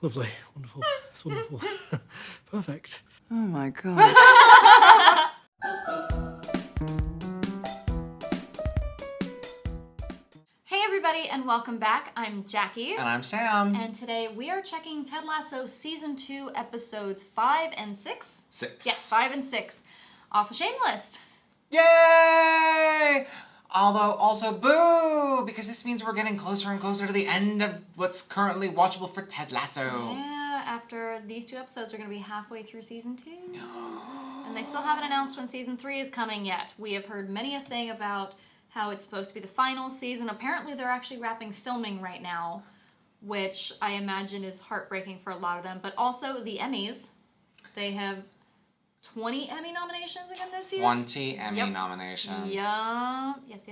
Lovely. Wonderful. It's wonderful. Perfect. Oh my God. Hey everybody and welcome back. I'm Jackie. And I'm Sam. And today we are checking Ted Lasso Season 2 episodes 5 and 6? 6. Yes, 5 and 6 off the shame list. Yay! Although, also boo! Because this means we're getting closer and closer to the end of what's currently watchable for Ted Lasso. Yeah, after these 2 episodes we're going to be halfway through Season 2. And they still haven't announced when Season 3 is coming yet. We have heard many a thing about how it's supposed to be the final season. Apparently they're actually wrapping filming right now, which I imagine is heartbreaking for a lot of them. But also the Emmys, they have 20 Emmy nominations again this year? 20 Emmy nominations. Yeah. Yes.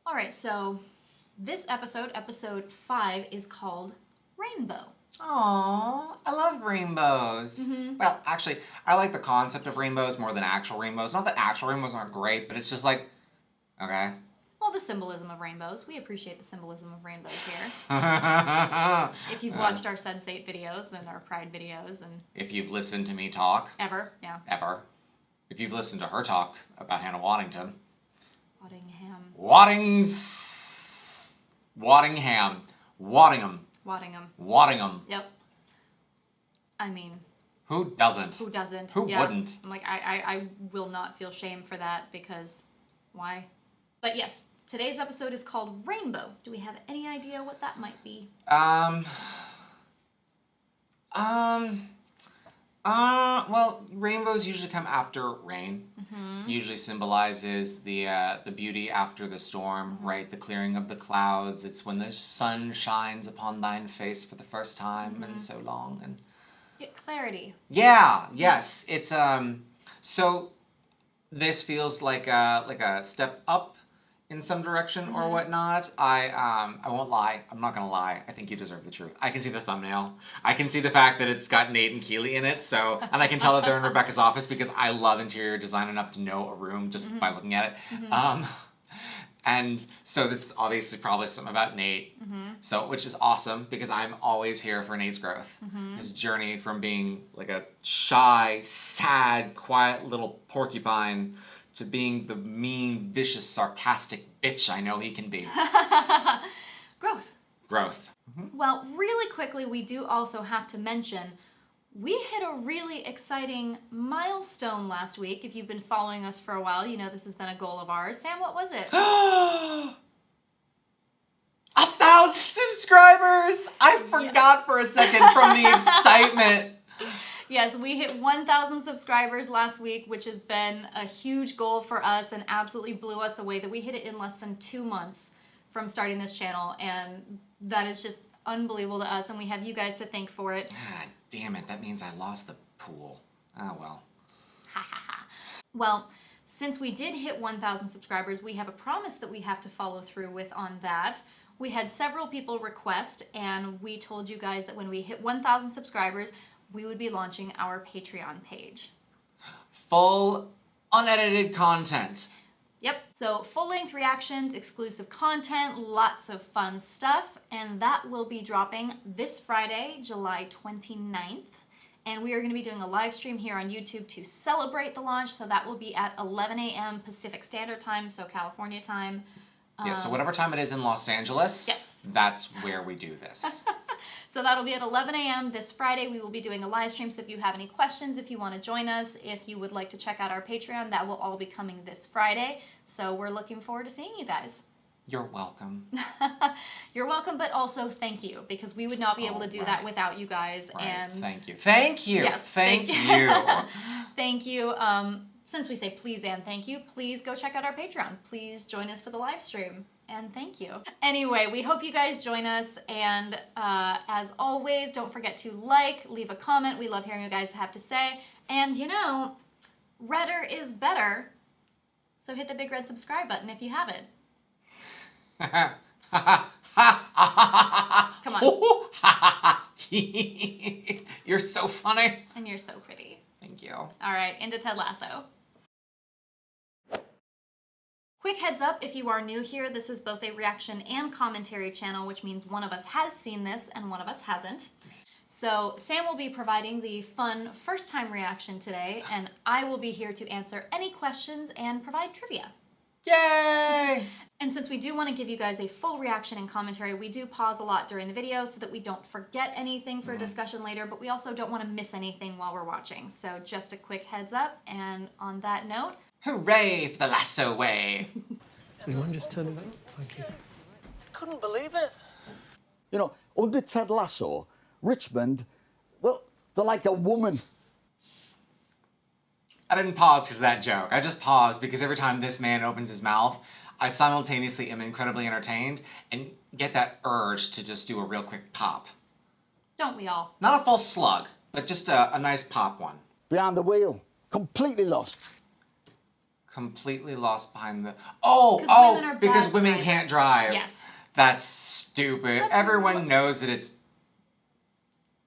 All right, so this episode, episode 5, is called Rainbow. Aww, I love rainbows. Mm-hmm. Well, actually, I like the concept of rainbows more than actual rainbows. Not that actual rainbows aren't great, but it's just like, okay. Well, the symbolism of rainbows. We appreciate the symbolism of rainbows here. If you've watched our Sense8 videos and our Pride videos and... If you've listened to me talk. Ever, yeah. Ever. If you've listened to her talk about Hannah Waddingham. Waddingham. Yep. I mean... Who doesn't? Who doesn't? Who wouldn't? I'm like, I will not feel shame for that because... Why? But yes, today's episode is called Rainbow. Do we have any idea what that might be? Well, rainbows usually come after rain. Mm-hmm. Usually symbolizes the beauty after the storm, right? The clearing of the clouds. It's when the sun shines upon thine face for the first time in so long, and Get clarity. yeah, yes, it's so this feels like a step up in some direction or whatnot. I won't lie. I'm not gonna lie. I think you deserve the truth. I can see the thumbnail. I can see the fact that it's got Nate and Keely in it. So, and I can tell that they're in Rebecca's office because I love interior design enough to know a room just by looking at it. And so this is obviously probably something about Nate. So, which is awesome because I'm always here for Nate's growth. His journey from being like a shy, sad, quiet little porcupine to being the mean, vicious, sarcastic bitch I know he can be. Growth. Well, really quickly, we do also have to mention, we hit a really exciting milestone last week. If you've been following us for a while, you know this has been a goal of ours. Sam, what was it? 1,000 subscribers! I forgot for a second from the excitement. Yes, we hit 1,000 subscribers last week, which has been a huge goal for us and absolutely blew us away that we hit it in less than 2 months from starting this channel, and that is just unbelievable to us, and we have you guys to thank for it. God damn it, that means I lost the pool. Oh well. Well, since we did hit 1,000 subscribers, we have a promise that we have to follow through with on that. We had several people request, and we told you guys that when we hit 1,000 subscribers, we would be launching our Patreon page. Full, unedited content. Yep, so full-length reactions, exclusive content, lots of fun stuff, and that will be dropping this Friday, July 29th. And we are going to be doing a live stream here on YouTube to celebrate the launch, so that will be at 11 a.m. Pacific Standard Time, so California time. Yeah, so whatever time it is in Los Angeles, yes, that's where we do this. So that'll be at 11 a.m. this Friday. We will be doing a live stream, so if you have any questions, if you want to join us, if you would like to check out our Patreon, that will all be coming this Friday. So we're looking forward to seeing you guys. You're welcome. You're welcome, but also thank you, because we would not be able to do that without you guys. Right. And Thank you. Thank you. Yes, thank you. Thank you. Since we say please and thank you, please go check out our Patreon. Please join us for the live stream. And thank you. Anyway, we hope you guys join us. And as always, don't forget to leave a comment. We love hearing what you guys have to say. And you know, redder is better. So hit the big red subscribe button if you haven't. Come on. You're so funny. And you're so pretty. Thank you. All right, into Ted Lasso. Quick heads up, if you are new here, this is both a reaction and commentary channel, which means one of us has seen this and one of us hasn't. So Sam will be providing the fun first-time reaction today, and I will be here to answer any questions and provide trivia. Yay! And since we do want to give you guys a full reaction and commentary, we do pause a lot during the video so that we don't forget anything for discussion later, but we also don't want to miss anything while we're watching. So just a quick heads up, and on that note... Hooray for the Lasso way! Anyone just turn it up? Thank you. Couldn't believe it. You know, under Ted Lasso, Richmond, well, they're like a woman. I didn't pause because of that joke. I just paused because every time this man opens his mouth, I simultaneously am incredibly entertained and get that urge to just do a real quick pop. Don't we all? Not a full slug, but just a nice pop one. Behind the wheel, completely lost. Completely lost behind the... women are because bad women drivers. can't drive. Yes. That's stupid. That's Everyone knows that it's...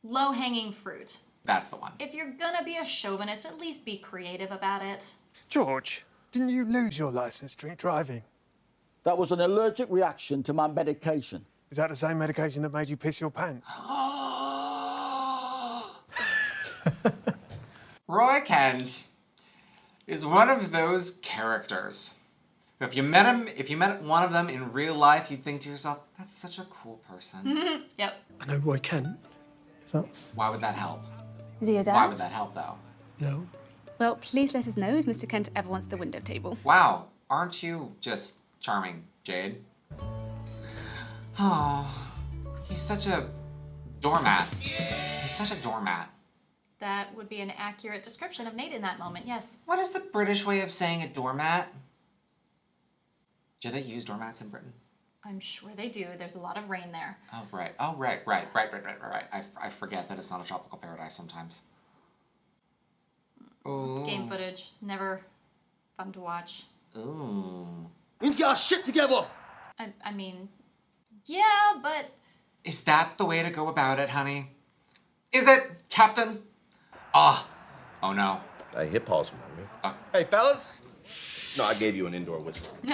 Low-hanging fruit. That's the one. If you're gonna be a chauvinist, at least be creative about it. George, didn't you lose your license drink driving? That was an allergic reaction to my medication. Is that the same medication that made you piss your pants? Roy Kent is one of those characters. If you met one of them in real life, you'd think to yourself, that's such a cool person. Yep. I know Roy Kent. If that's... Why would that help? Is he your dad? Why would that help, though? No. Well, please let us know if Mr. Kent ever wants the window table. Wow, aren't you just charming, Jade? Oh, he's such a doormat. He's such a doormat. That would be an accurate description of Nate in that moment, yes. What is the British way of saying a doormat? Do they use doormats in Britain? I'm sure they do. There's a lot of rain there. Oh, right. I forget that it's not a tropical paradise sometimes. Ooh. Game footage, never fun to watch. Ooh. We need to get our shit together. I mean, yeah, but... Is that the way to go about it, honey? Is it, Captain? Oh no. Hey, hit pause for me. Hey, fellas. No, I gave you an indoor whistle. Still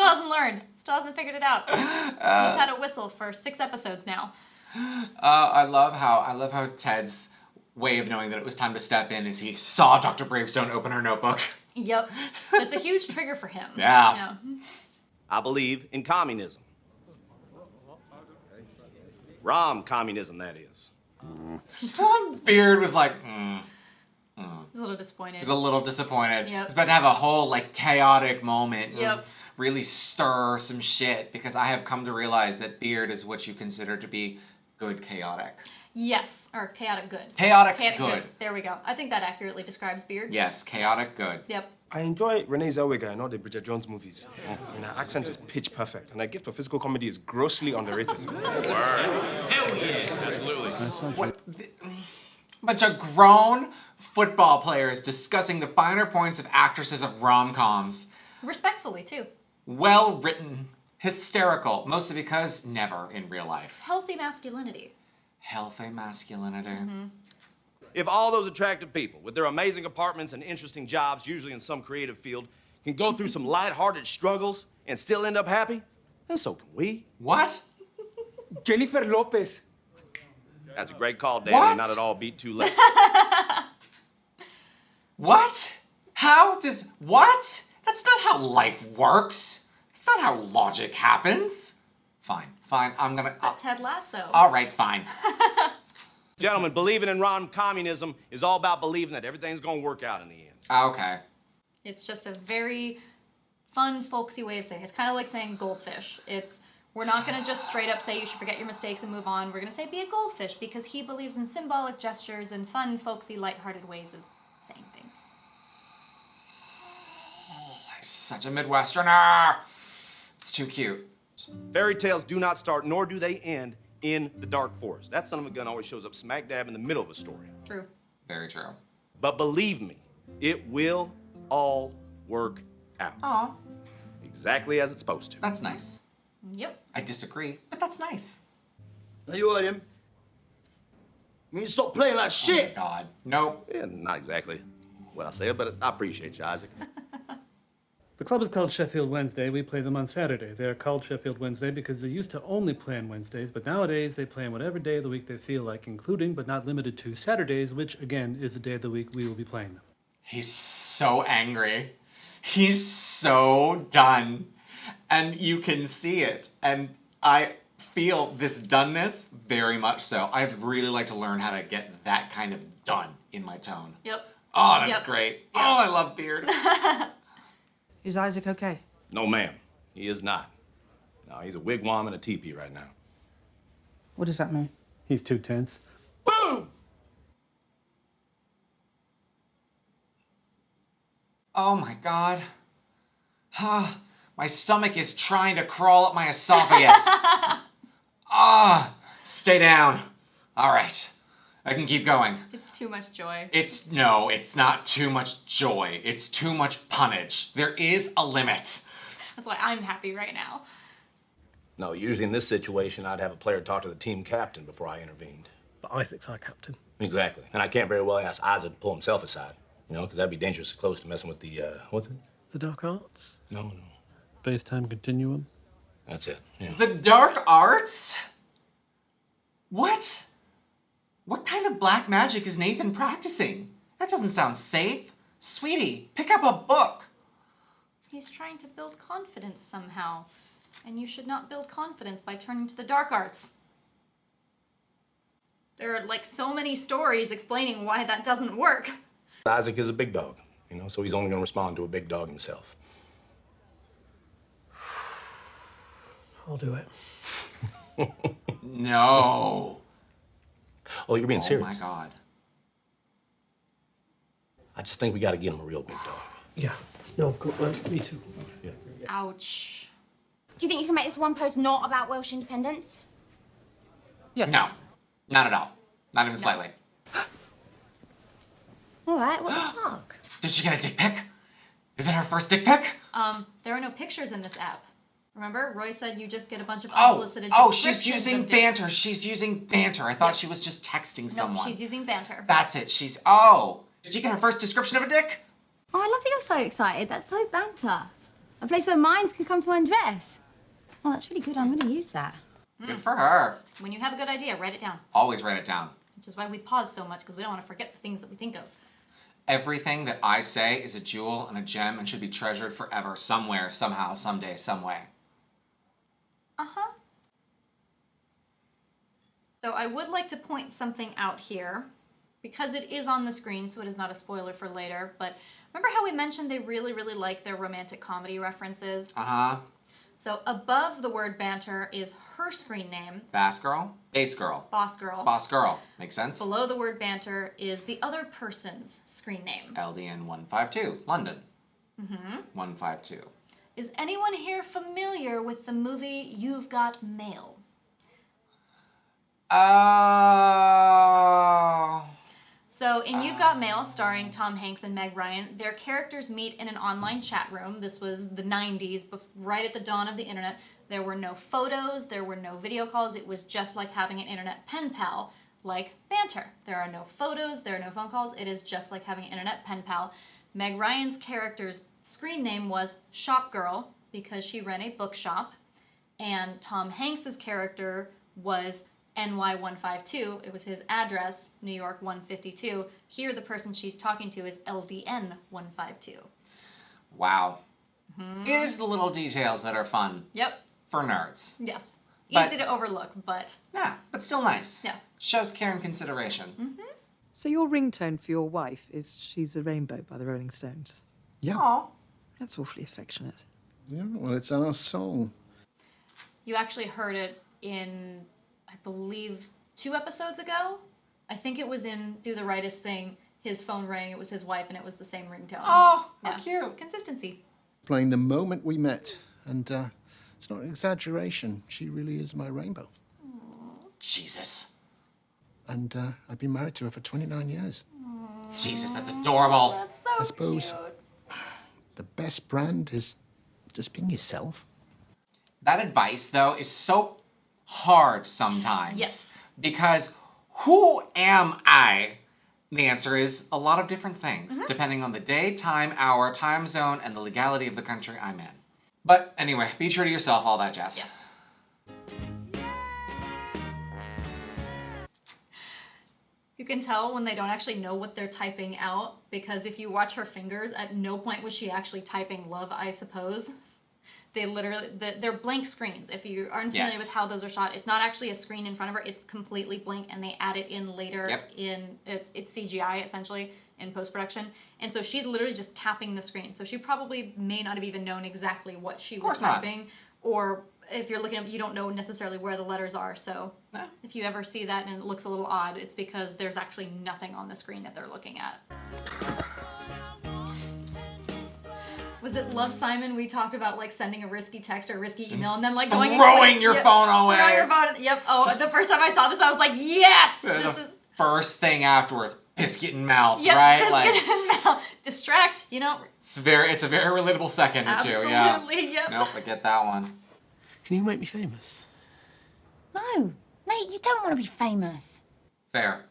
hasn't learned. Still hasn't figured it out. He's had a whistle for 6 episodes now. I love how Ted's way of knowing that it was time to step in is he saw Dr. Bravestone open her notebook. Yep. It's a huge trigger for him. Yeah. I believe in communism. Rom-communism, that is. Beard was like, He's a little disappointed. He was a little disappointed. Yep. He was about to have a whole, like, chaotic moment. Yep. And really stir some shit, because I have come to realize that Beard is what you consider to be good chaotic. Yes, or chaotic good. Chaotic good. There we go. I think that accurately describes Beard. Yes, chaotic good. Yep. I enjoy Renee Zellweger in all the Bridget Jones movies. I mean, her accent is pitch perfect, and her gift for physical comedy is grossly underrated. Bunch of grown football players discussing the finer points of actresses of rom-coms. Respectfully, too. Well written, hysterical, mostly because never in real life. Healthy masculinity. Healthy masculinity. Mm-hmm. If all those attractive people with their amazing apartments and interesting jobs, usually in some creative field, can go through some lighthearted struggles and still end up happy, then so can we. What? Jennifer Lopez. That's a great call, Danny. What? Not at all beat too late. What? How does... What? That's not how life works. That's not how logic happens. Fine, I'm gonna... But Ted Lasso. All right, fine. Gentlemen, believing in rom-communism is all about believing that everything's gonna work out in the end. Okay. It's just a very fun, folksy way of saying it. It's kind of like saying goldfish. We're not going to just straight up say you should forget your mistakes and move on. We're going to say be a goldfish because he believes in symbolic gestures and fun, folksy, lighthearted ways of saying things. He's such a Midwesterner. It's too cute. Fairy tales do not start, nor do they end, in the dark forest. That son of a gun always shows up smack dab in the middle of a story. True. Very true. But believe me, it will all work out. Aw, Exactly as it's supposed to. that's nice. Yep. I disagree, but that's nice. Now you heard him. You need to stop playing like Oh my shit. God. Nope. Yeah, not exactly what I said, but I appreciate you, Isaac. The club is called Sheffield Wednesday. We play them on Saturday. They're called Sheffield Wednesday because they used to only play on Wednesdays, but nowadays they play on whatever day of the week they feel like, including but not limited to Saturdays, which again is the day of the week we will be playing them. He's so angry. He's so done. And you can see it. And I feel this doneness very much so. I'd really like to learn how to get that kind of done in my tone. Yep. Oh, that's Yep. great. Yep. Oh, I love Beard. Is Isaac okay? No, ma'am. He is not. No, he's a wigwam and a teepee right now. What does that mean? He's too tense. Boom! Oh my God. My stomach is trying to crawl up my esophagus. Stay down. All right. I can keep going. It's too much joy. It's not too much joy. It's too much punnage. There is a limit. That's why I'm happy right now. No, usually in this situation, I'd have a player talk to the team captain before I intervened. But Isaac's our captain. Exactly. And I can't very well ask Isaac to pull himself aside, you know, because that'd be dangerously close to messing with the, what's it? The dark arts? No. Space-time continuum? That's it. Yeah. The dark arts? What? What kind of black magic is Nathan practicing? That doesn't sound safe. Sweetie, pick up a book. He's trying to build confidence somehow. And you should not build confidence by turning to the dark arts. There are like so many stories explaining why that doesn't work. Isaac is a big dog, you know, so he's only going to respond to a big dog himself. I'll do it. No. Oh, you're being Oh serious? my God. I just think we got to get him a real big dog. Yeah. No, go, me too. Yeah. Ouch. Do you think you can make this one post not about Welsh independence? No, not at all. Not even slightly. All right, what the fuck? Did she get a dick pic? Is it her first dick pic? There are no pictures in this app. Remember, Roy said you just get a bunch of Oh, unsolicited she's descriptions using of dicks. banter. She's using banter. I thought she was just texting No, someone. she's using banter. That's it. Did she get her first description of a dick? Oh, I love that you're so excited. That's so banter. A place where minds can come to undress. Oh, that's really good. I'm going to use that. Good for her. When you have a good idea, write it down. Always write it down. Which is why we pause so much, because we don't want to forget the things that we think of. Everything that I say is a jewel and a gem and should be treasured forever, somewhere, somehow, someday, some way. Uh-huh. So I would like to point something out here, because it is on the screen, so it is not a spoiler for later, but remember how we mentioned they really, really like their romantic comedy references? Uh-huh. So above the word banter is her screen name. Bass girl? Bass girl. Boss girl. Boss girl. Makes sense? Below the word banter is the other person's screen name. LDN 152. London. 152. Is anyone here familiar with the movie You've Got Mail? Oh. So in You've Got Mail, starring Tom Hanks and Meg Ryan, their characters meet in an online chat room. This was the 90s, right at the dawn of the internet. There were no photos, there were no video calls. It was just like having an internet pen pal, like banter. There are no photos, there are no phone calls. It is just like having an internet pen pal. Meg Ryan's character's screen name was Shop Girl because she ran a bookshop. And Tom Hanks's character was NY152. It was his address, New York 152. Here, the person she's talking to is LDN 152. Wow. It is the little details that are fun. Yep. For nerds. Yes. But- Easy to overlook, but Yeah, but still nice. yeah. Shows care and consideration. So your ringtone for your wife is She's a Rainbow by the Rolling Stones. Yeah. Aw. That's awfully affectionate. Yeah, well, it's our song. You actually heard it in, I believe, 2 episodes ago. I think it was in Do the Rightest Thing. His phone rang, it was his wife, and it was the same ringtone. Oh, how Yeah. cute. Consistency. Playing the moment we met. And it's not an exaggeration. She really is my rainbow. Jesus. And I've been married to her for 29 years. Jesus, that's adorable. That's so I suppose cute. the best brand is just being yourself. That advice, though, is so hard sometimes. Yes. Because who am I The answer is a lot of different things, depending on the day, time, hour, time zone, and the legality of the country I'm in. But anyway, be true to yourself, all that jazz. Yes. You can tell when they don't actually know what they're typing out, because if you watch her fingers, at no point was she actually typing love, I suppose. They literally, they're blank screens. If you aren't familiar with how those are shot, it's not actually a screen in front of her, it's completely blank, and they add it in later it's CGI, essentially, in post-production. And so she's literally just tapping the screen. So she probably may not have even known exactly what she was typing, or if you're looking at, you don't know necessarily where the letters are. So if you ever see that and it looks a little odd, it's because there's actually nothing on the screen that they're looking at. Was it Love, Simon? We talked about like sending a risky text or risky email and then like going throwing your phone away. Throwing your phone. Yep. Oh, the first time I saw this, I was like, yes. This is first thing afterwards. Biscuit in mouth, yep, right? Biscuit in mouth. Distract. You know. It's a very relatable second or two. Yeah. Absolutely. Yep. Nope. I get that one. Can you make me famous? No. Nate, you don't want to be famous. Fair.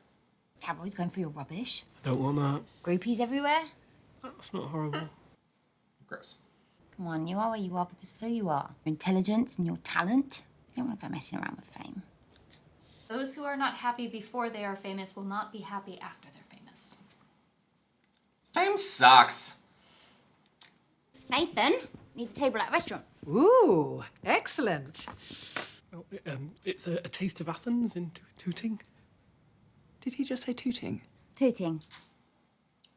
Tabloids going for your rubbish. I don't want that. Groupies everywhere. That's not horrible. Gross. Come on, you are where you are because of who you are. Your intelligence and your talent. You don't want to go messing around with fame. Those who are not happy before they are famous will not be happy after they're famous. Fame sucks. Nathan needs a table at a restaurant. Ooh, excellent. Oh, it's a taste of Athens in Tooting. Did he just say tooting? Tooting.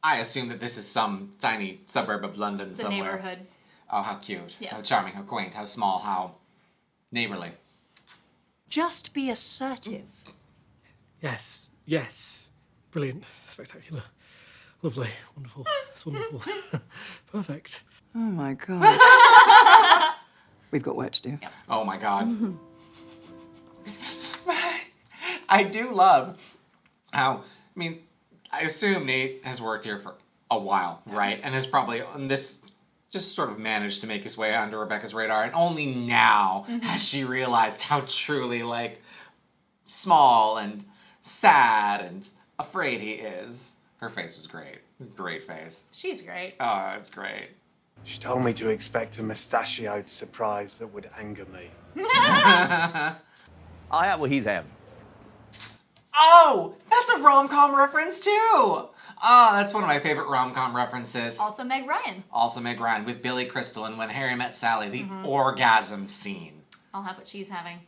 I assume that this is some tiny suburb of London somewhere. The neighborhood. Oh, how cute. Yes. How charming, how quaint, how small, how neighborly. Just be assertive. Yes, yes. Brilliant, spectacular, lovely, wonderful. It's wonderful. Perfect. Oh my God. We've got work to do. Oh my God. I do love how, I mean, I assume Nate has worked here for a while, right? And has probably, on this, just sort of managed to make his way under Rebecca's radar. And only now has she realized how truly, like, small and sad and afraid he is. Her face was great. Great face. She's great. Oh, it's great. She told me to expect a mustachioed surprise that would anger me. I'll have what he's having. Oh, that's a rom-com reference too. Oh, that's one of my favorite rom-com references. Also Meg Ryan. Also Meg Ryan with Billy Crystal and When Harry Met Sally, the orgasm scene. I'll have what she's having.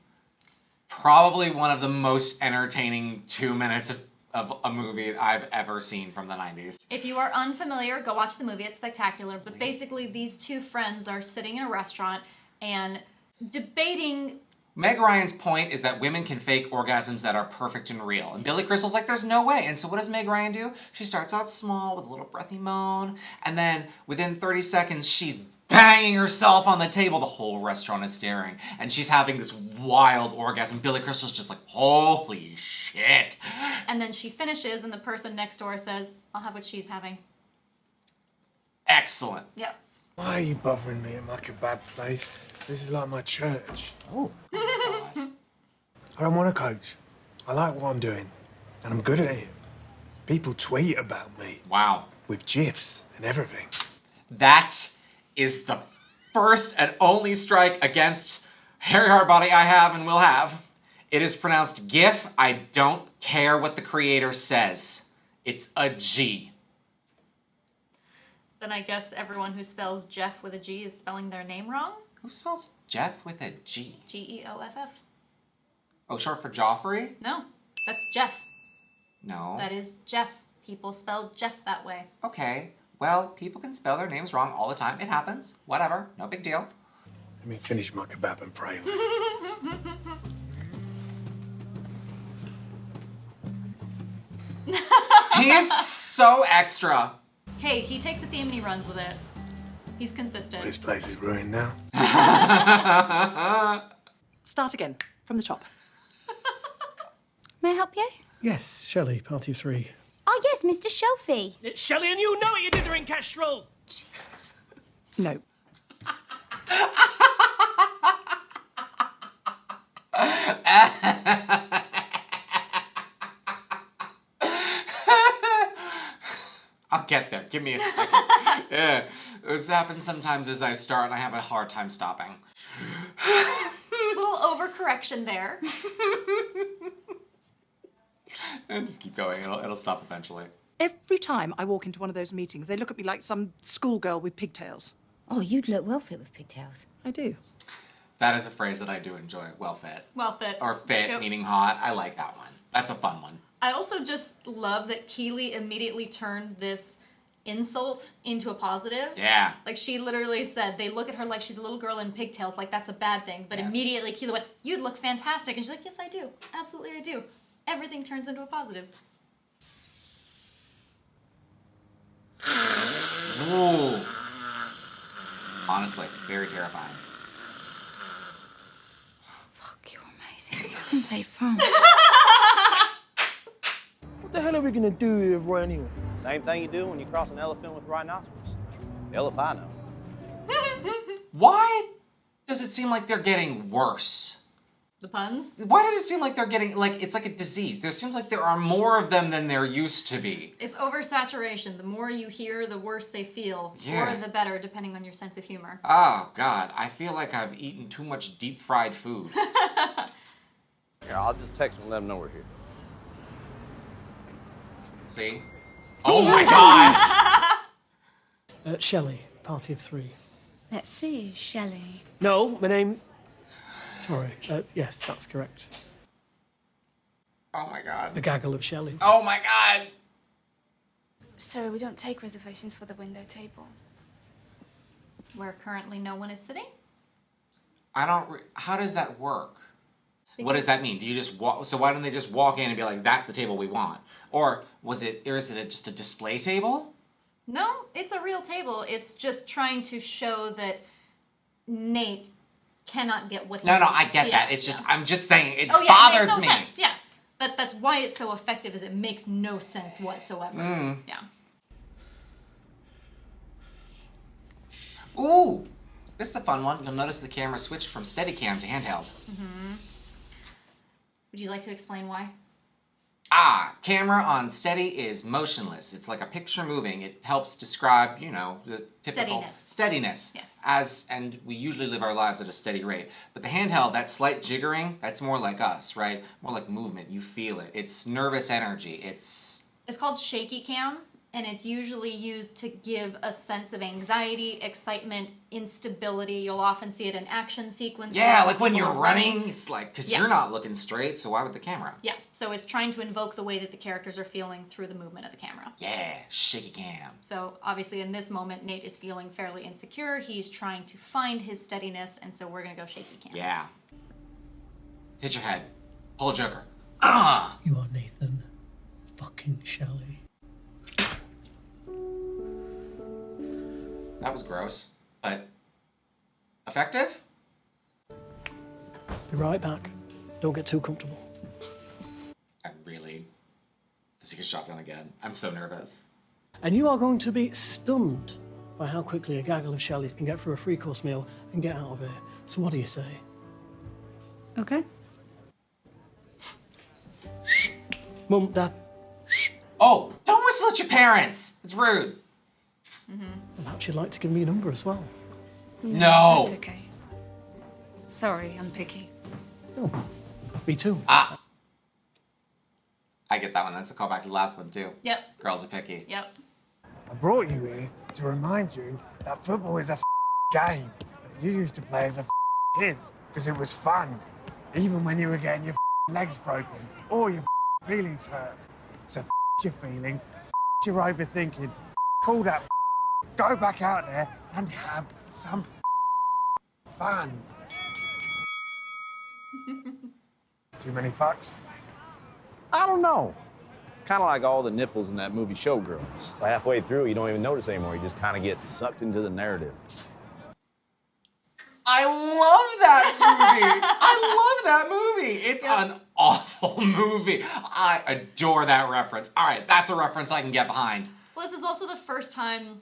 Probably one of the most entertaining 2 minutes of a movie I've ever seen from the 90s. If you are unfamiliar, go watch the movie. It's spectacular. But basically, these two friends are sitting in a restaurant and debating. Meg Ryan's point is that women can fake orgasms that are perfect and real. And Billy Crystal's like, there's no way. And so what does Meg Ryan do? She starts out small with a little breathy moan. And then within 30 seconds, she's banging herself on the table. The whole restaurant is staring. And she's having this wild orgasm. Billy Crystal's just like, holy shit. And then she finishes and the person next door says, I'll have what she's having. Excellent. Yep. Why are you bothering me at my kebab place? This is like my church. Oh. I don't want to coach. I like what I'm doing, and I'm good at it. People tweet about me. Wow. With GIFs and everything. That is the first and only strike against Harry Hardbody I have and will have. It is pronounced GIF. I don't care what the creator says. It's a G. Then I guess everyone who spells Jeff with a G is spelling their name wrong? Who spells Jeff with a G? Geoff. Oh, short for Joffrey? No, that's Jeff. No. That is Jeff. People spell Jeff that way. Okay. Well, people can spell their names wrong all the time. It happens. Whatever. No big deal. Let me finish my kebab and pray. He is so extra. Hey, he takes a theme and he runs with it. He's consistent. This place is ruined now. Start again, from the top. May I help you? Yes, Shelley, party of three. Oh, yes, Mr. Shelfie. It's Shelley and you know it, you dithering kestrel! No. I'll get there. Give me a second. Yeah. This happens sometimes as I start and I have a hard time stopping. Little overcorrection there. And just keep going. It'll stop eventually. Every time I walk into one of those meetings, they look at me like some schoolgirl with pigtails. Oh, you'd look well fit with pigtails. I do. That is a phrase that I do enjoy. Well fit. Well fit. Or fit, Yep. meaning hot. I like that one. That's a fun one. I also just love that Keely immediately turned this insult into a positive. Yeah. Like she literally said, they look at her like she's a little girl in pigtails, like that's a bad thing. But Yes. immediately Keely went, "You'd look fantastic." And she's like, "Yes, I do. Absolutely, I do." Everything turns into a positive. Ooh. Honestly, very terrifying. Fuck, you're amazing. He doesn't play France. What the hell are we gonna do here anyway? Same thing you do when you cross an elephant with rhinoceros. Hell if I know. Why does it seem like they're getting worse? The puns? Why does it seem like they're getting, like, it's like a disease? There seems like there are more of them than there used to be. It's oversaturation. The more you hear, the worse they feel. Yeah. Or the better, depending on your sense of humor. Oh, God. I feel like I've eaten too much deep-fried food. Here, I'll just text them and let them know we're here. See? Oh, my God! Shelley, party of 3. Let's see, Shelley. No, my name... Sorry. Yes, that's correct. Oh, my God. A gaggle of Shelleys. Oh, my God! Sorry, we don't take reservations for the window table. Where currently no one is sitting? I don't... How does that work? What does that mean? Do you just walk... So why don't they just walk in and be like, that's the table we want? Or is it just a display table? No, it's a real table. It's just trying to show that Nate cannot get what he No, wants. I get Yeah, that. It's just... yeah. I'm just saying, it Oh, yeah, bothers it makes no me. sense. Yeah. That's why it's so effective, is it makes no sense whatsoever. Mm. Yeah. Ooh! This is a fun one. You'll notice the camera switched from Steadicam to handheld. Mm-hmm. Would you like to explain why? Camera on steady is motionless. It's like a picture moving. It helps describe, you know, the typical... Steadiness. Yes. And we usually live our lives at a steady rate. But the handheld, that slight jiggering, that's more like us, right? More like movement. You feel it. It's nervous energy. It's called shaky cam, and it's usually used to give a sense of anxiety, excitement, instability. You'll often see it in action sequences. Yeah, like when People you're are running, it's like, because Yeah. you're not looking straight, so why would the camera? Yeah, so it's trying to invoke the way that the characters are feeling through the movement of the camera. Yeah, shaky cam. So obviously in this moment, Nate is feeling fairly insecure. He's trying to find his steadiness, and so we're gonna go shaky cam. Yeah. Hit your head. Pull a joker. You are Nathan fucking Shelley. That was gross, but effective? Be right back. Don't get too comfortable. I'm really... Does he get shot down again? I'm so nervous. And you are going to be stunned by how quickly a gaggle of Shelleys can get through a 3-course meal and get out of here. So what do you say? Okay. Mum, Dad. Oh, don't whistle at your parents! It's rude. Perhaps you'd like to give me a number as well. No. That's okay. Sorry, I'm picky. Oh, me too. I get that one. That's a callback to the last one, too. Yep. Girls are picky. Yep. I brought you here to remind you that football is a game that you used to play as a kid because it was fun, even when you were getting your legs broken or your feelings hurt. So your feelings, your overthinking, all that. Go back out there and have some fun. Too many fucks? I don't know. It's kind of like all the nipples in that movie Showgirls. Halfway through, you don't even notice anymore. You just kind of get sucked into the narrative. I love that movie! It's an awful movie. I adore that reference. All right, that's a reference I can get behind. Well, this is also the first time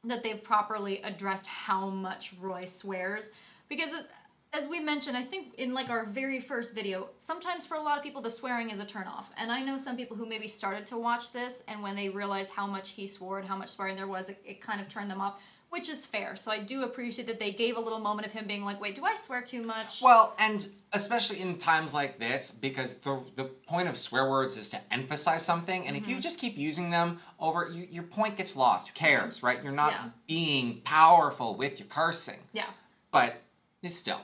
that they've properly addressed how much Roy swears. Because As we mentioned, I think in like our very first video, sometimes for a lot of people the swearing is a turnoff. And I know some people who maybe started to watch this and when they realized how much he swore and how much swearing there was, it kind of turned them off, which is fair. So I do appreciate that they gave a little moment of him being like, wait, do I swear too much? Well, and especially in times like this, because the point of swear words is to emphasize something, and if you just keep using them over, your point gets lost. Who cares, right? You're not being powerful with your cursing. Yeah. But it's still.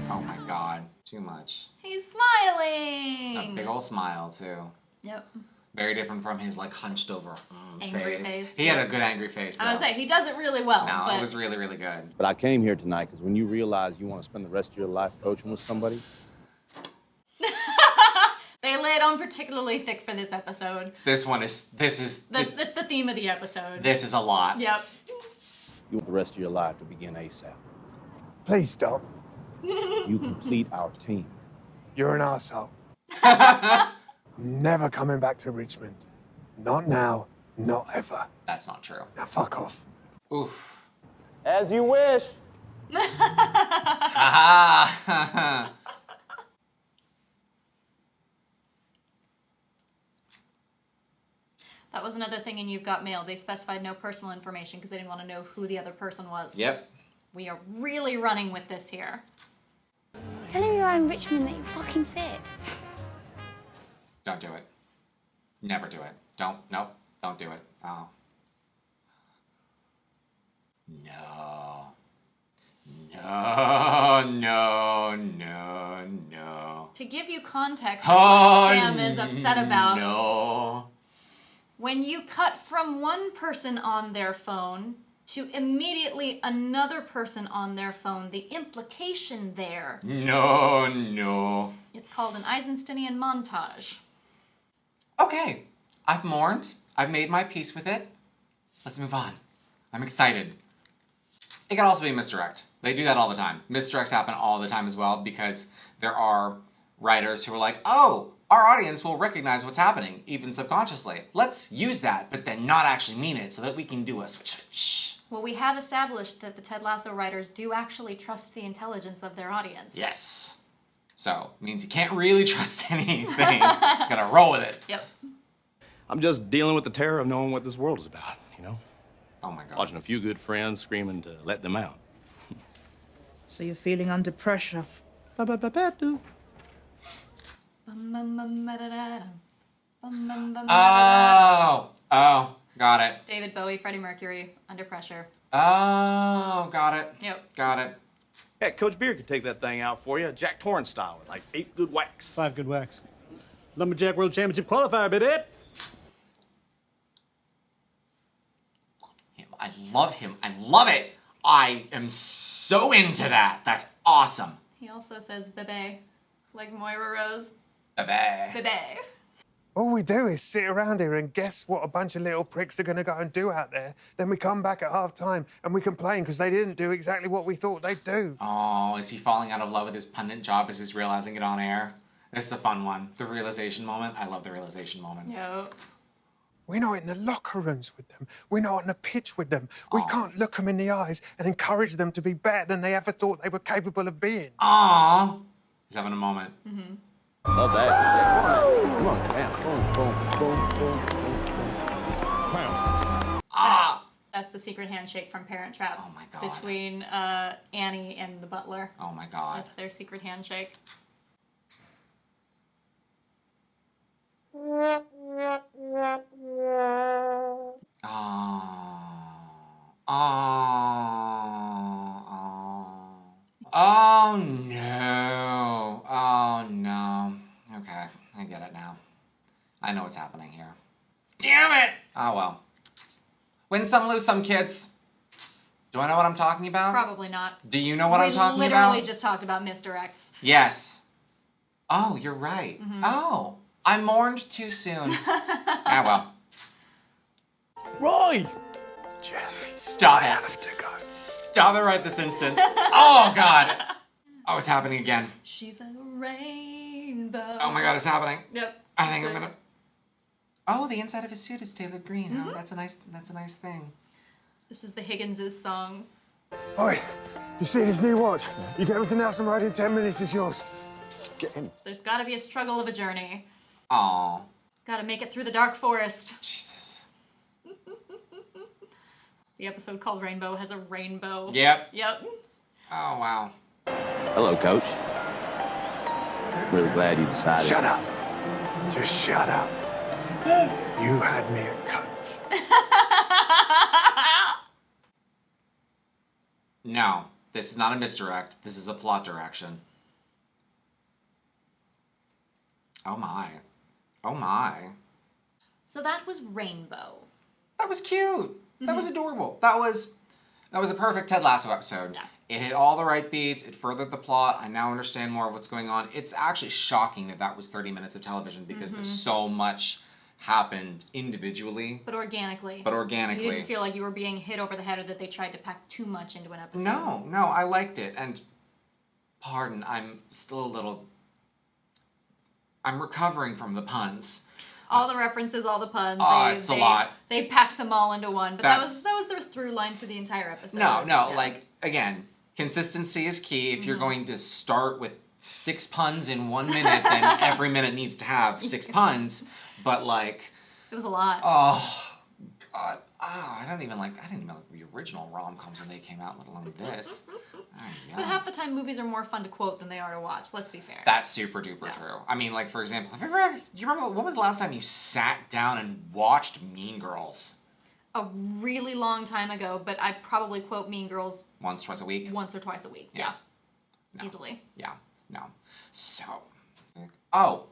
Oh my god, too much. He's smiling! A big old smile, too. Yep. Very different from his, like, hunched over Angry face. He had a good angry face, though. I was say, he does it really well. No, but... it was really, really good. But I came here tonight because when you realize you want to spend the rest of your life coaching with somebody, They lay it on particularly thick for this episode. This is the theme of the episode. This is a lot. Yep. you want the rest of your life to begin ASAP. Please stop. You complete our team. You're an arsehole. I'm never coming back to Richmond. Not now, not ever. That's not true. Now fuck off. Oof. As you wish. Ha That was another thing in You've Got Mail. They specified no personal information because they didn't want to know who the other person was. Yep. We are really running with this here. Telling your own Richmond that you fucking fit. Don't do it. Never do it. Nope, don't do it. Oh. No. To give you context of what Sam is upset about, No. when you cut from one person on their phone to immediately another person on their phone, the implication there. No. It's called an Eisensteinian montage. Okay. I've mourned. I've made my peace with it. Let's move on. I'm excited. It can also be misdirect. They do that all the time. Misdirects happen all the time as well because there are writers who are like, oh, our audience will recognize what's happening, even subconsciously. Let's use that, but then not actually mean it so that we can do a switch. Well, we have established that the Ted Lasso writers do actually trust the intelligence of their audience. Yes. So, it means you can't really trust anything. You gotta roll with it. Yep. I'm just dealing with the terror of knowing what this world is about, you know? Oh my God. Watching a few good friends screaming to let them out. So you're feeling under pressure. Oh, got it. David Bowie, Freddie Mercury, Under Pressure. Oh, got it. Yep. Got it. Heck, Coach Beard could take that thing out for you, Jack Torrance style, with like 8 good whacks. 5 good whacks. Lumberjack World Championship qualifier, baby. I love him. I love it. I am so into that. That's awesome. He also says bebe, like Moira Rose. Bebe. Bebe. All we do is sit around here and guess what a bunch of little pricks are going to go and do out there. Then we come back at half-time and we complain because they didn't do exactly what we thought they'd do. Oh, is he falling out of love with his pundit job as he's realizing it on air? This is a fun one. The realization moment. I love the realization moments. Yep. We're not in the locker rooms with them. We're not on the pitch with them. We can't look them in the eyes and encourage them to be better than they ever thought they were capable of being. Aww. He's having a moment. Mm-hmm. Love that. Yeah, come on. Bam. Boom. Ah! That's the secret handshake from Parent Trap. Oh my God. Between Annie and the butler. Oh my God. That's their secret handshake. Oh no. Oh no. Okay, I get it now. I know what's happening here. Damn it! Oh well. Win some, lose some, kids. Do I know what I'm talking about? Probably not. Do you know what I'm talking about? We literally just talked about misdirects. Yes. Oh, you're right. Mm-hmm. Oh, I mourned too soon. Ah, well. Roy! Jeff. Stop I it. have to go. Stop it right this instant. Oh, God. Oh, it's happening again. She's a rainbow. Oh, my God, it's happening. Yep. I think I'm gonna... Oh, the inside of his suit is tailored green. Oh, that's a nice thing. This is the Higginses song. Oi, you see this new watch? You get everything else on road in 10 minutes, it's yours. Get him. There's got to be a struggle of a journey. Aw. It's got to make it through the dark forest. Jesus. The episode called Rainbow has a rainbow. Yep. Yep. Oh, wow. Hello, Coach. Really glad you decided. Shut up. Just shut up. You had me at coach. No, this is not a misdirect. This is a plot direction. Oh my. Oh my. So that was Rainbow. That was cute. That was adorable. That was a perfect Ted Lasso episode. Yeah. It hit all the right beats. It furthered the plot. I now understand more of what's going on. It's actually shocking that that was 30 minutes of television because there's so much happened individually. But organically. You didn't feel like you were being hit over the head or that they tried to pack too much into an episode. No, I liked it. And pardon, I'm still a little... I'm recovering from the puns. All the references, all the puns. It's a lot. They packed them all into one. But that was their through line for the entire episode. No, Yeah. like, again, consistency is key. If you're going to start with 6 puns in 1 minute, then every minute needs to have 6 puns. But, like... It was a lot. Oh, God. Oh, I didn't even like the original rom-coms when they came out, let alone this. But half the time, movies are more fun to quote than they are to watch. Let's be fair. That's super duper true. I mean, like, for example, do you remember, when was the last time you sat down and watched Mean Girls? A really long time ago, but I probably quote Mean Girls Once, twice a week? once or twice a week. Yeah. No. Easily. Yeah. No. So. Oh!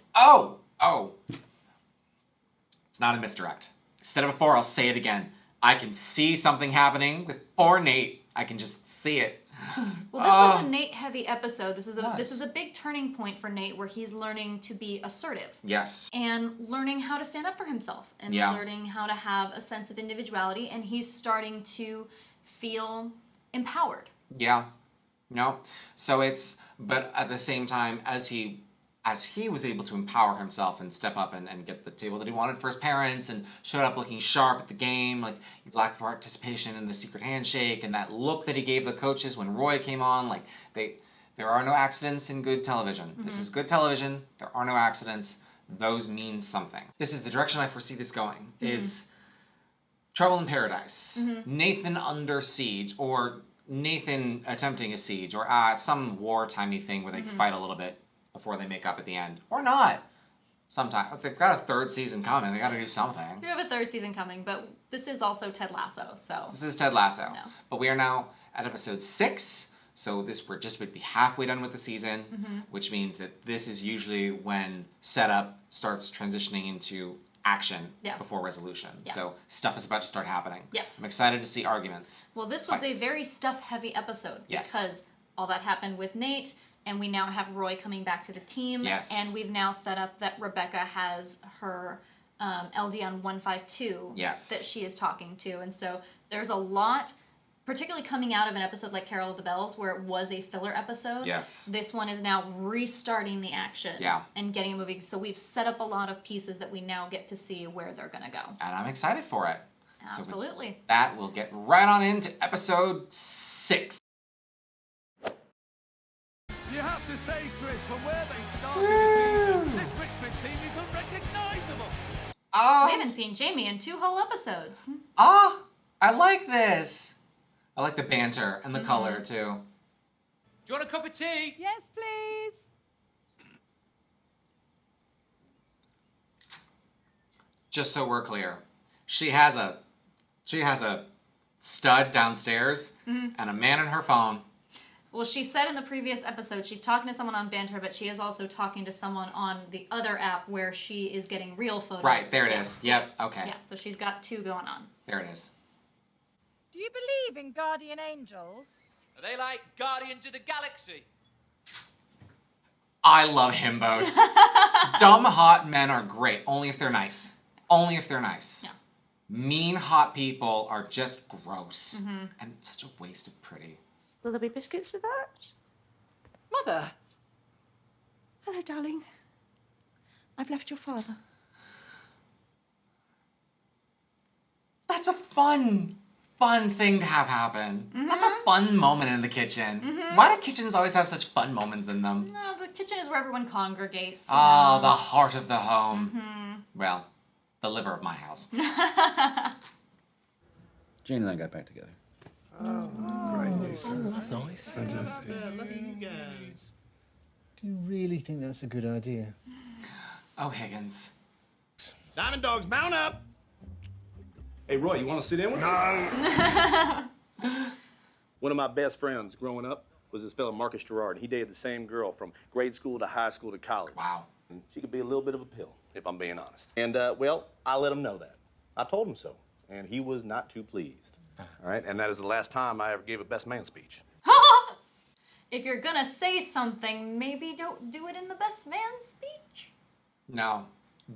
It's not a misdirect. I said it before, I'll say it again. I can see something happening with poor Nate. I can just see it. Well, this was a Nate-heavy episode. This is a big turning point for Nate where he's learning to be assertive. Yes. And learning how to stand up for himself. And learning how to have a sense of individuality. And he's starting to feel empowered. Yeah. No. So it's... But at the same time, as he was able to empower himself and step up and get the table that he wanted for his parents and showed up looking sharp at the game, like his lack of participation in the secret handshake and that look that he gave the coaches when Roy came on, like there are no accidents in good television. This is good television. There are no accidents. Those mean something. This is the direction I foresee this going, is Trouble in Paradise, Nathan under siege, or Nathan attempting a siege, or some wartimey thing where they fight a little bit before they make up at the end. Or not. Sometime. If they've got a 3rd season coming, they gotta do something. We have a 3rd season coming, but this is also Ted Lasso, so... This is Ted Lasso. No. But we are now at episode 6, so we're just would be halfway done with the season, which means that this is usually when setup starts transitioning into action before resolution. Yeah. So stuff is about to start happening. Yes. I'm excited to see arguments. Well, this was Fights. a very stuff-heavy episode. Yes. Because all that happened with Nate... And we now have Roy coming back to the team. Yes. And we've now set up that Rebecca has her LD on 152 Yes. that she is talking to. And so there's a lot, particularly coming out of an episode like Carol of the Bells, where it was a filler episode. Yes. This one is now restarting the action and getting it moving. So we've set up a lot of pieces that we now get to see where they're going to go. And I'm excited for it. Absolutely. So with that, we'll get right on into episode 6. You have to say, Chris, from where they started the season, this Richmond team is unrecognisable. We haven't seen Jamie in 2 whole episodes. I like this. I like the banter and the color, too. Do you want a cup of tea? Yes, please. Just so we're clear, she has a stud downstairs and a man on her phone. Well, she said in the previous episode she's talking to someone on Banter, but she is also talking to someone on the other app where she is getting real photos. Right, there it is. Yep, okay. Yeah, so she's got 2 going on. There it is. Do you believe in guardian angels? Are they like Guardians of the Galaxy? I love himbos. Dumb hot men are great, only if they're nice. Only if they're nice. Yeah. Mean hot people are just gross. And it's such a waste of pretty. Will there be biscuits with that? Mother. Hello, darling. I've left your father. That's a fun thing to have happen. That's a fun moment in the kitchen. Why do kitchens always have such fun moments in them? No, the kitchen is where everyone congregates. Oh, the heart of the home. Well, the liver of my house. Jane and I got back together. Great news. That's nice. Fantastic. Do you really think that's a good idea? Oh, Higgins. Diamond Dogs, mount up! Hey, Roy, you want to sit in with us? One of my best friends growing up was this fellow Marcus Gerard, and he dated the same girl from grade school to high school to college. Wow. And she could be a little bit of a pill, if I'm being honest. And, well, I let him know that. I told him so, and he was not too pleased. All right, and that is the last time I ever gave a best man speech. If you're gonna say something, maybe don't do it in the best man speech. No.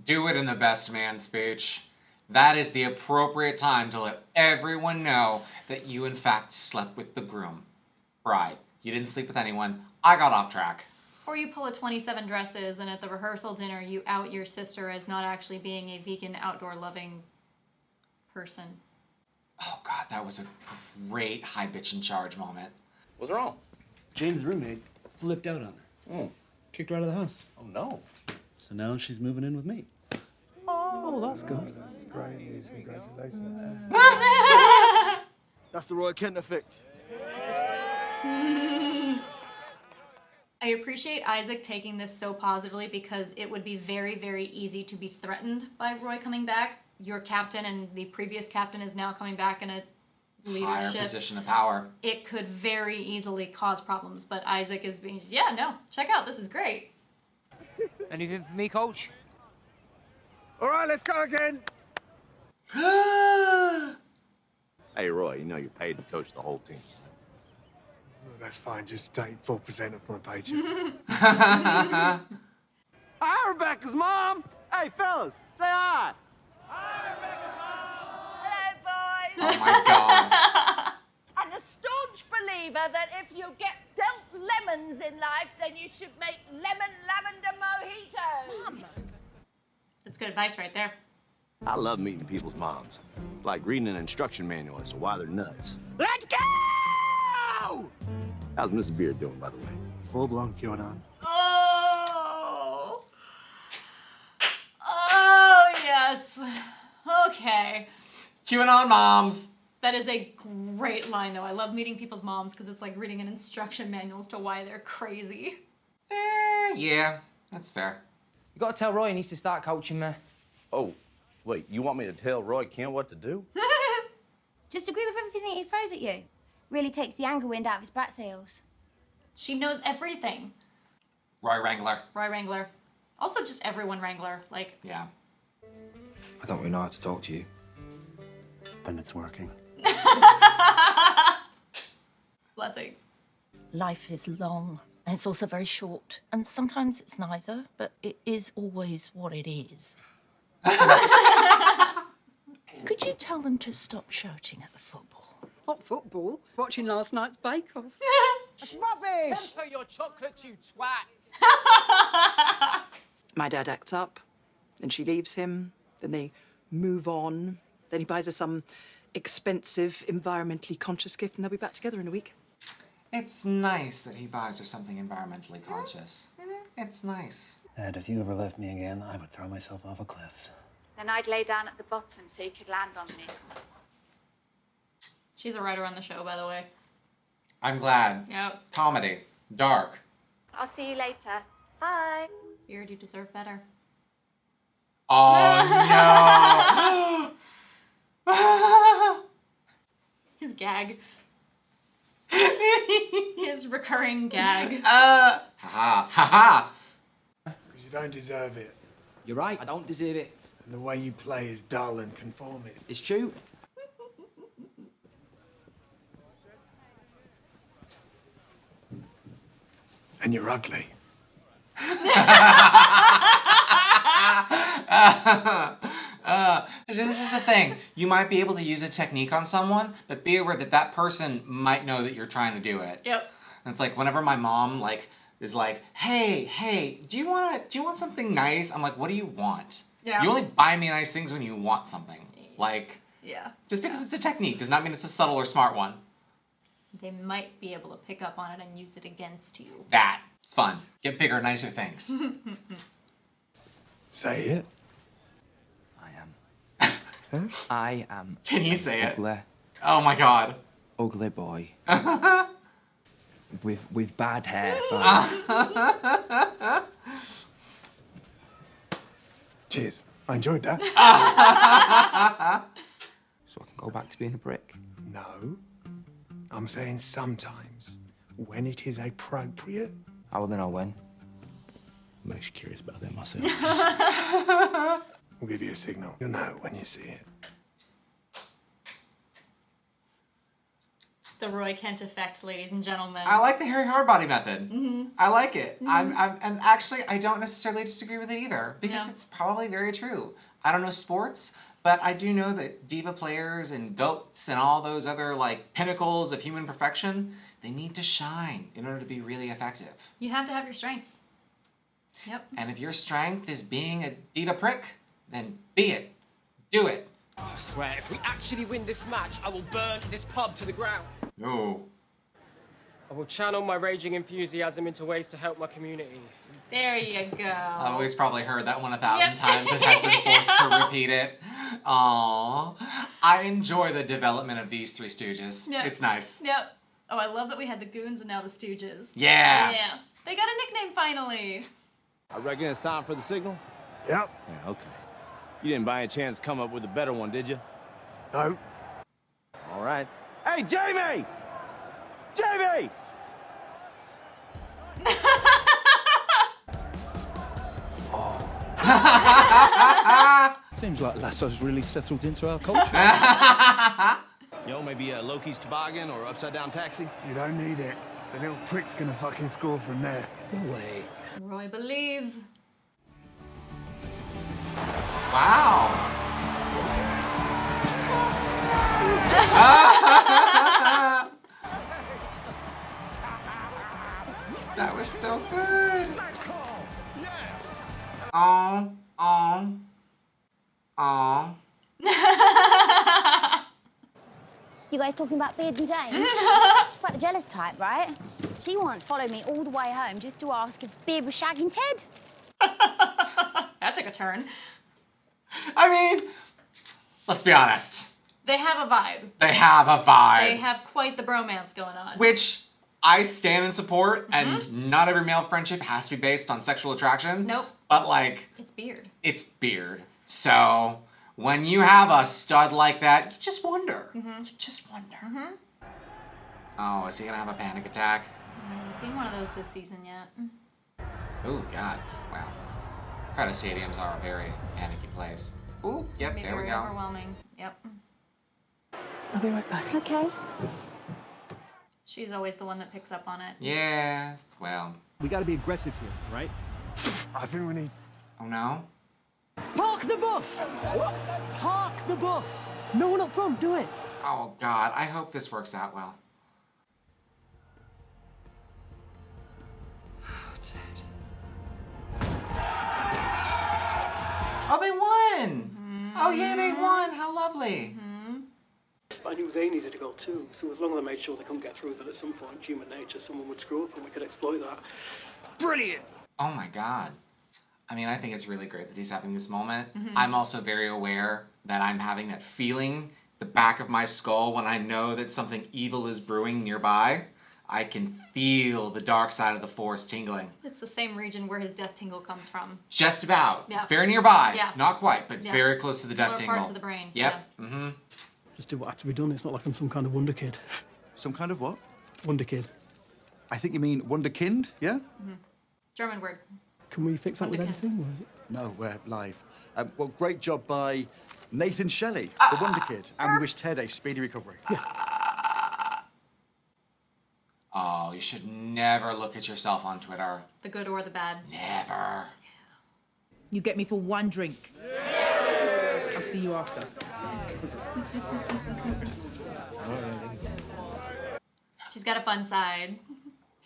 Do it in the best man speech. That is the appropriate time to let everyone know that you, in fact, slept with the groom. Bride, you didn't sleep with anyone. I got off track. Or you pull a 27 dresses and at the rehearsal dinner you out your sister as not actually being a vegan, outdoor-loving person. Oh, God, that was a great high bitch in charge moment. What's wrong? Jane's roommate flipped out on her. Kicked her out of the house. Oh, no. So now she's moving in with me. Oh, that's good. That's great news. Congratulations. That's the Roy Kent effect. I appreciate Isaac taking this so positively because it would be very, very easy to be threatened by Roy coming back. Your captain and the previous captain is now coming back in a leadership Higher position of power. It could very easily cause problems, but Isaac is being just, yeah, no, check out, this is great. Anything for me, coach? All right, let's go again. Hey, Roy, you know you're paid to coach the whole team. Well, that's fine. Just take 4% off my paycheck. Hi, Rebecca's mom. Hey, fellas, say hi. Hello, boys. Oh, my God. I'm a staunch believer that if you get dealt lemons in life, then you should make lemon lavender mojitos. That's good advice right there. I love meeting people's moms. It's like reading an instruction manual as to why they're nuts. Let's go! How's Mrs. Beard doing, by the way? Full-blown QAnon. Oh. Oh, yes. Okay. QAnon moms. That is a great line, though. I love meeting people's moms because it's like reading an instruction manual as to why they're crazy. Yeah, that's fair. You gotta tell Roy he needs to start coaching me. Oh, wait, you want me to tell Roy Kent what to do? Just agree with everything that he throws at you. Really takes the anger wind out of his brat sails. She knows everything. Roy Wrangler. Roy Wrangler. Also just everyone Wrangler. Like, Yeah. I don't really know how to talk to you. But it's working. blessings. Life is long, and it's also very short. And sometimes it's neither, but it is always what it is. Could you tell them to stop shouting at the football? Not football. Watching last night's Bake Off. That's rubbish! Temper your chocolate, you twats! My dad acts up, then she leaves him, then they move on, then he buys her some expensive, environmentally conscious gift, and they'll be back together in a week. It's nice that he buys her something environmentally conscious. It's nice. And if you ever left me again, I would throw myself off a cliff. Then I'd lay down at the bottom so you could land on me. She's a writer on the show, by the way. I'm glad. Yep. Comedy. Dark. I'll see you later. Bye. Beard, you deserve better. Oh, no! His gag. His recurring gag. Ha ha. Ha ha. Because you don't deserve it. You're right, I don't deserve it. And the way you play is dull and conformist. It's true. And you're ugly. See, this is the thing. You might be able to use a technique on someone, but be aware that that person might know that you're trying to do it. Yep. And it's like whenever my mom is like, hey, do you want something nice? I'm like, what do you want? Yeah. You only buy me nice things when you want something. Like, Yeah. Just because it's a technique does not mean it's a subtle or smart one. They might be able to pick up on it and use it against you. That. It's fun. Get bigger, nicer things. Say it. I am. Can you say it? Ugly. Oh my god. Ugly boy. with bad hair. Cheers. I enjoyed that. So I can go back to being a prick. No. I'm saying sometimes, when it is appropriate. How will they know when? I'm actually curious about that myself. We'll give you a signal. You'll know when you see it. The Roy Kent effect, ladies and gentlemen. I like the Harry Hardbody method. Mm-hmm. I like it. Mhm. And actually, I don't necessarily disagree with it either, because it's probably very true. I don't know sports, but I do know that diva players and goats and all those other like pinnacles of human perfection, they need to shine in order to be really effective. You have to have your strengths. Yep. And if your strength is being a diva prick, then be it. Do it. I swear, if we actually win this match, I will burn this pub to the ground. No. I will channel my raging enthusiasm into ways to help my community. There you go. I've always probably heard that one 1,000 times and has been forced to repeat it. Aww. I enjoy the development of these three stooges. Yep. It's nice. Yep. Oh, I love that we had the Goons and now the Stooges. Yeah. Yeah. They got a nickname finally. I reckon it's time for the signal? Yep. Yeah, okay. You didn't by any chance come up with a better one, did you? No. All right. Hey, Jamie! Jamie! Seems like Lasso's really settled into our culture. You know, maybe Loki's toboggan or upside down taxi? You don't need it. The little prick's gonna fucking score from there. No way. Roy believes. Wow. That was so good. Aw. You guys talking about Beardly Dane? She's quite the jealous type, right? She once followed me all the way home just to ask if Beard was shagging Ted. That took a turn. I mean, let's be honest. They have a vibe. They have a vibe. They have quite the bromance going on. Which I stand and support, and not every male friendship has to be based on sexual attraction. Nope. But like, It's Beard. it's Beard. So when you have a stud like that, you just wonder. You just wonder. Oh, is he gonna have a panic attack? I haven't seen one of those this season yet. Oh God! Wow. Credit stadiums are a very panicky place. Ooh, yep, Maybe there we very go. overwhelming. Yep. I'll be right back. Okay. She's always the one that picks up on it. Yeah, well. We gotta be aggressive here, right? I think we need... Oh no? Park the bus! What? Park the bus! No one up front, do it! Oh God, I hope this works out well. Oh, they won! Oh yeah, they won! How lovely! I knew they needed a goal too, so as long as I made sure they couldn't get through, that at some point, human nature, someone would screw up and we could exploit that. Brilliant! Oh my God. I mean, I think it's really great that he's having this moment. I'm also very aware that I'm having that feeling the back of my skull when I know that something evil is brewing nearby. I can feel the dark side of the force tingling. It's the same region where his death tingle comes from. Just about. Yeah. Very nearby. Yeah. Not quite, but Yeah. very close to the death Similar tingle. parts of the brain. Yep. Yeah. Mm-hmm. Just do what had to be done. It's not like I'm some kind of wonder kid. Some kind of what? Wonder kid. I think you mean wunderkind, yeah? German word. Can we fix that with Wunderkind. editing? Or is it? No, we're live. Well, great job by Nathan Shelley, the Wonder Kid, and we wish Ted a speedy recovery. Oh, you should never look at yourself on Twitter. The good or the bad. Never. You get me for one drink. I'll see you after. She's got a fun side.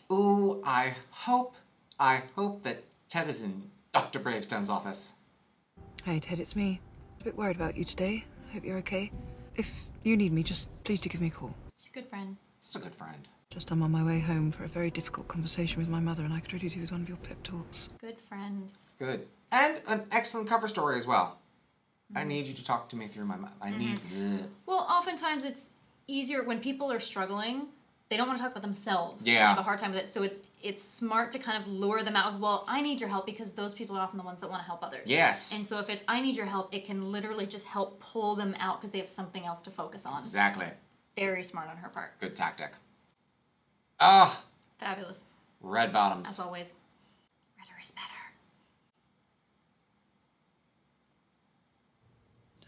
Ooh, I hope that Ted is in Dr. Bravestone's office. Hey, Ted, it's me. A bit worried about you today. Hope you're okay. if you need me, just please do give me a call. She's a good friend. It's a good friend. Just I'm on my way home for a very difficult conversation with my mother, and I could really do with one of your pep talks. Good friend. Good. And an excellent cover story as well. I need you to talk to me through my mind. I need... Well, oftentimes it's easier when people are struggling. They don't want to talk about themselves. Yeah. They have a hard time with it. So it's smart to kind of lure them out with, well, I need your help, because those people are often the ones that want to help others. Yes. And so if it's, I need your help, it can literally just help pull them out because they have something else to focus on. Exactly. Very smart on her part. Good tactic. Ah. Fabulous. Red bottoms. As always. Redder is better.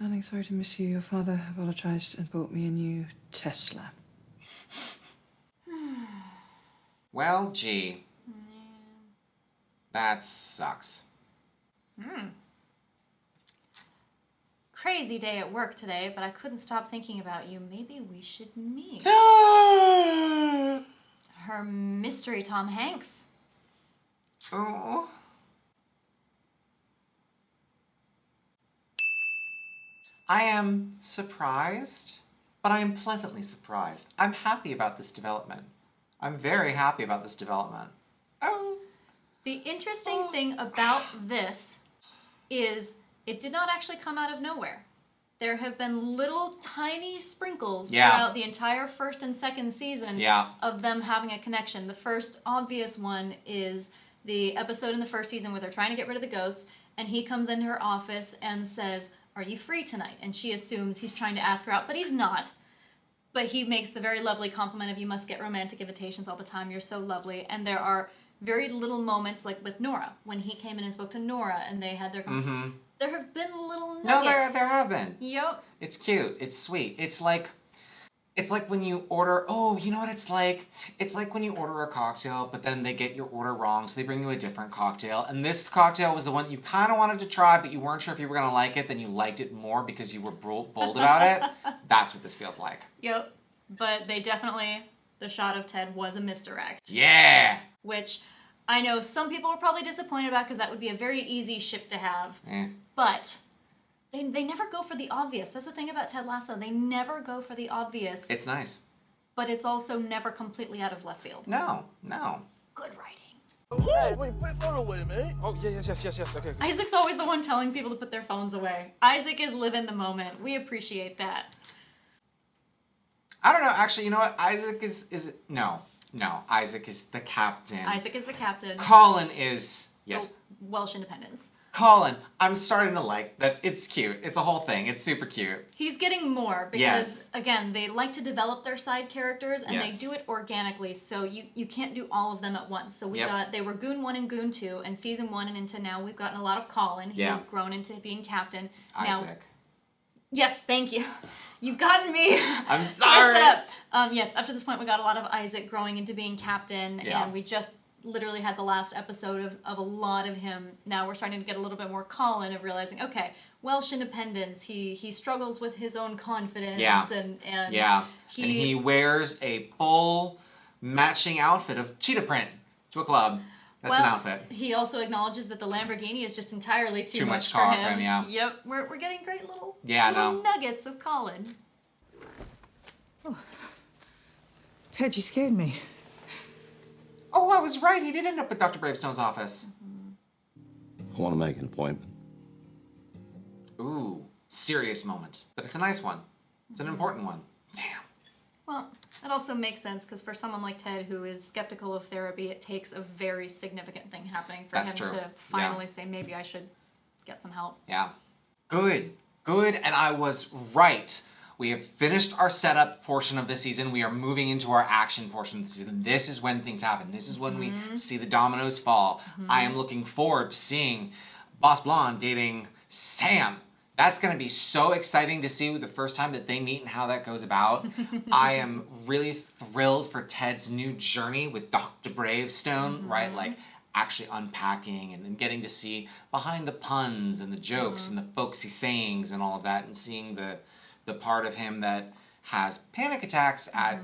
Darling, sorry to miss you. Your father apologised and bought me a new Tesla. Well, gee. That sucks. Crazy day at work today, but I couldn't stop thinking about you. Maybe we should meet. Her mystery Tom Hanks. Oh. I am surprised, but I am pleasantly surprised. I'm happy about this development. I'm very happy about this development. Oh. The interesting thing about this is it did not actually come out of nowhere. There have been little tiny sprinkles throughout the entire first and second season of them having a connection. The first obvious one is the episode in the first season where they're trying to get rid of the ghosts, and he comes into her office and says, "Are you free tonight?" And she assumes he's trying to ask her out, but he's not. But he makes the very lovely compliment of, "You must get romantic invitations all the time. You're so lovely." And there are very little moments, like with Nora, when he came in and spoke to Nora, and they had their... There have been little nuggets. No, there have been. Yep. It's cute. It's sweet. It's like when you order... Oh, you know what it's like? It's like when you order a cocktail, but then they get your order wrong, so they bring you a different cocktail. And this cocktail was the one you kind of wanted to try, but you weren't sure if you were going to like it. Then you liked it more because you were bold about it. That's what this feels like. Yep. But they definitely... The shot of Ted was a misdirect. Yeah! Which I know some people were probably disappointed about, because that would be a very easy ship to have. But they never go for the obvious. That's the thing about Ted Lasso. They never go for the obvious. It's nice. But it's also never completely out of left field. No. Good writing. Hey, wait, put your phone away, mate. Oh, yes, okay. Isaac's always the one telling people to put their phones away. Isaac is living the moment. We appreciate that. I don't know. Actually, you know what? Isaac is... No. Isaac is the captain. Isaac is the captain. Colin is... Yes. Welsh independence. Colin, I'm starting to like that. It's cute. It's a whole thing. It's super cute. He's getting more because, again, they like to develop their side characters, and they do it organically, so you can't do all of them at once. So they were Goon 1 and Goon 2, and Season 1 and into now we've gotten a lot of Colin. He has grown into being captain. Isaac. Yes, thank you. You've gotten me. I'm sorry. Yes, up to this point we got a lot of Isaac growing into being captain, and we just literally had the last episode of a lot of him. Now we're starting to get a little bit more Colin of realizing, okay, Welsh independence, he struggles with his own confidence, and he wears a full matching outfit of cheetah print to a club. That's an outfit. He also acknowledges that the Lamborghini is just entirely too much for car him. for him, yeah. Yep, we're getting great little little nuggets of Colin. Ted, you scared me. Oh, I was right. He did end up at Dr. Bravestone's office. I want to make an appointment. Ooh, serious moment. But it's a nice one. It's an important one. Damn. Well, that also makes sense, because for someone like Ted who is skeptical of therapy, it takes a very significant thing happening for him to finally say, maybe I should get some help. Yeah. Good. And I was right. We have finished our setup portion of the season. We are moving into our action portion of the season. This is when things happen. This is when we see the dominoes fall. I am looking forward to seeing Boss Blonde dating Sam. That's going to be so exciting to see the first time that they meet and how that goes about. I am really thrilled for Ted's new journey with Dr. Bravestone, right? Like actually unpacking and getting to see behind the puns and the jokes and the folksy sayings and all of that, and seeing the part of him that has panic attacks at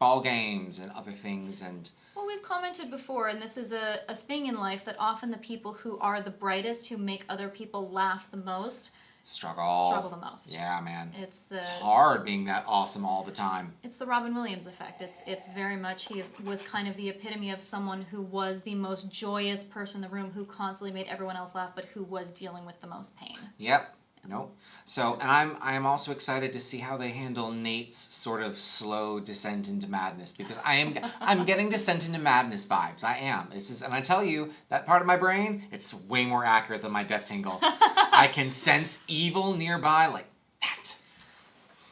ball games and other things. And well, we've commented before, and this is a thing in life, that often the people who are the brightest, who make other people laugh the most, struggle the most. Yeah, man. It's hard being that awesome all the time. It's the Robin Williams effect. It's very much was kind of the epitome of someone who was the most joyous person in the room, who constantly made everyone else laugh, but who was dealing with the most pain. Yep. Nope. So, and I'm also excited to see how they handle Nate's sort of slow descent into madness, because I'm getting descent into madness vibes. I am. And I tell you, that part of my brain, it's way more accurate than my death tingle. I can sense evil nearby like that.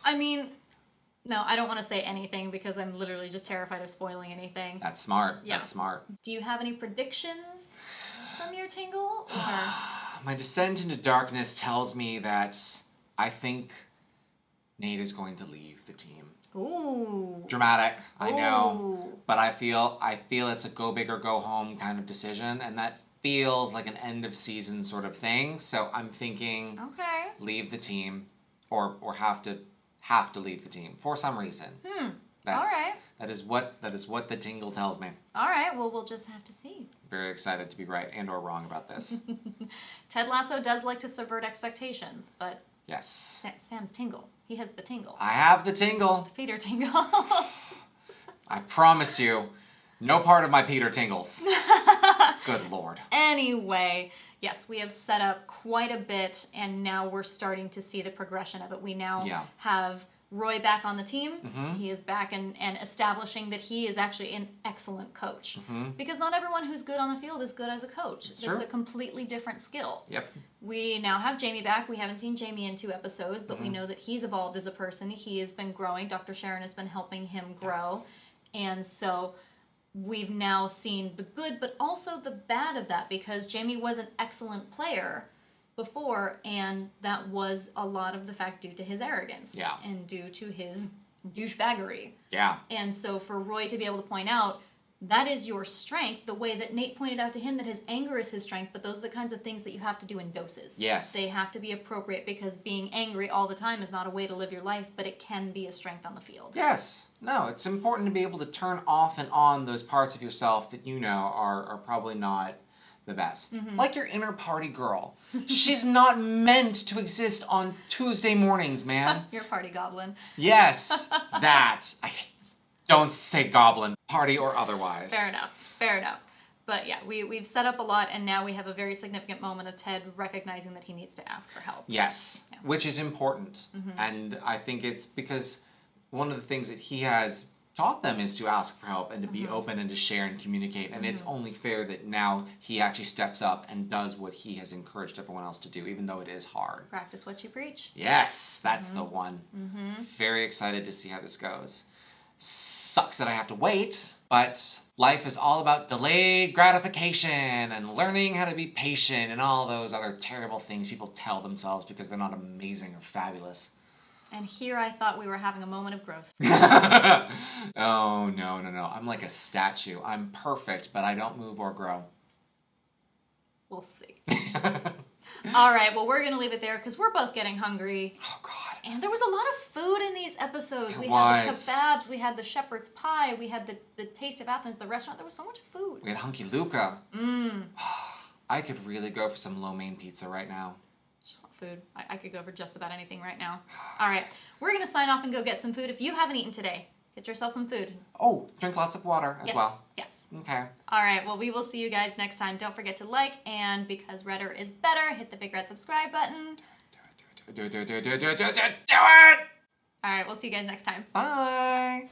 I mean, no, I don't want to say anything because I'm literally just terrified of spoiling anything. That's smart. Yeah. That's smart. Do you have any predictions from your tingle? Or... My descent into darkness tells me that I think Nate is going to leave the team. Ooh. Dramatic, I know. Ooh. But I feel it's a go big or go home kind of decision, and that feels like an end of season sort of thing. So I'm thinking leave the team or have to leave the team for some reason. All right. That is what the tingle tells me. All right, well, we'll just have to see. Very excited to be right and or wrong about this. Ted Lasso does like to subvert expectations, but yes. Sam's tingle. He has the tingle. I have the tingle. The Peter tingle. I promise you, no part of my Peter tingles. Good Lord. Anyway, yes, we have set up quite a bit, and now we're starting to see the progression of it. We now have Roy back on the team. He is back and establishing that he is actually an excellent coach. Because not everyone who's good on the field is good as a coach. It's a completely different skill. Yep. We now have Jamie back. We haven't seen Jamie in 2 episodes, but we know that he's evolved as a person. He has been growing. Dr. Sharon has been helping him grow. Yes. And so we've now seen the good, but also the bad of that, because Jamie was an excellent player before, and that was a lot of the fact due to his arrogance and due to his douchebaggery. Yeah. And so for Roy to be able to point out, that is your strength, the way that Nate pointed out to him that his anger is his strength, but those are the kinds of things that you have to do in doses. Yes. They have to be appropriate, because being angry all the time is not a way to live your life, but it can be a strength on the field. Yes. No, it's important to be able to turn off and on those parts of yourself that you know are probably not the best. Like your inner party girl. She's not meant to exist on Tuesday mornings, man. Your party goblin. Yes, that. Don't say goblin, party or otherwise. Fair enough. But yeah, we've set up a lot, and now we have a very significant moment of Ted recognizing that he needs to ask for help. Yes, which is important. And I think it's because one of the things that he has taught them is to ask for help and to be open and to share and communicate. And it's only fair that now he actually steps up and does what he has encouraged everyone else to do, even though it is hard. Practice what you preach. Yes, that's the one. Very excited to see how this goes. Sucks that I have to wait, but life is all about delayed gratification and learning how to be patient and all those other terrible things people tell themselves because they're not amazing or fabulous. And here I thought we were having a moment of growth. Oh, no. I'm like a statue. I'm perfect, but I don't move or grow. We'll see. All right, well, we're going to leave it there because we're both getting hungry. Oh, God. And there was a lot of food in these episodes. We had the kebabs, we had the shepherd's pie, we had the Taste of Athens, the restaurant. There was so much food. We had Hunky Luca. I could really go for some lo mein pizza right now. Just want food. I could go for just about anything right now. All right, we're going to sign off and go get some food. If you haven't eaten today, get yourself some food. Oh, drink lots of water as well. Yes. Okay. All right, well, we will see you guys next time. Don't forget to like, and because redder is better, hit the big red subscribe button. Do it! All right, we'll see you guys next time. Bye.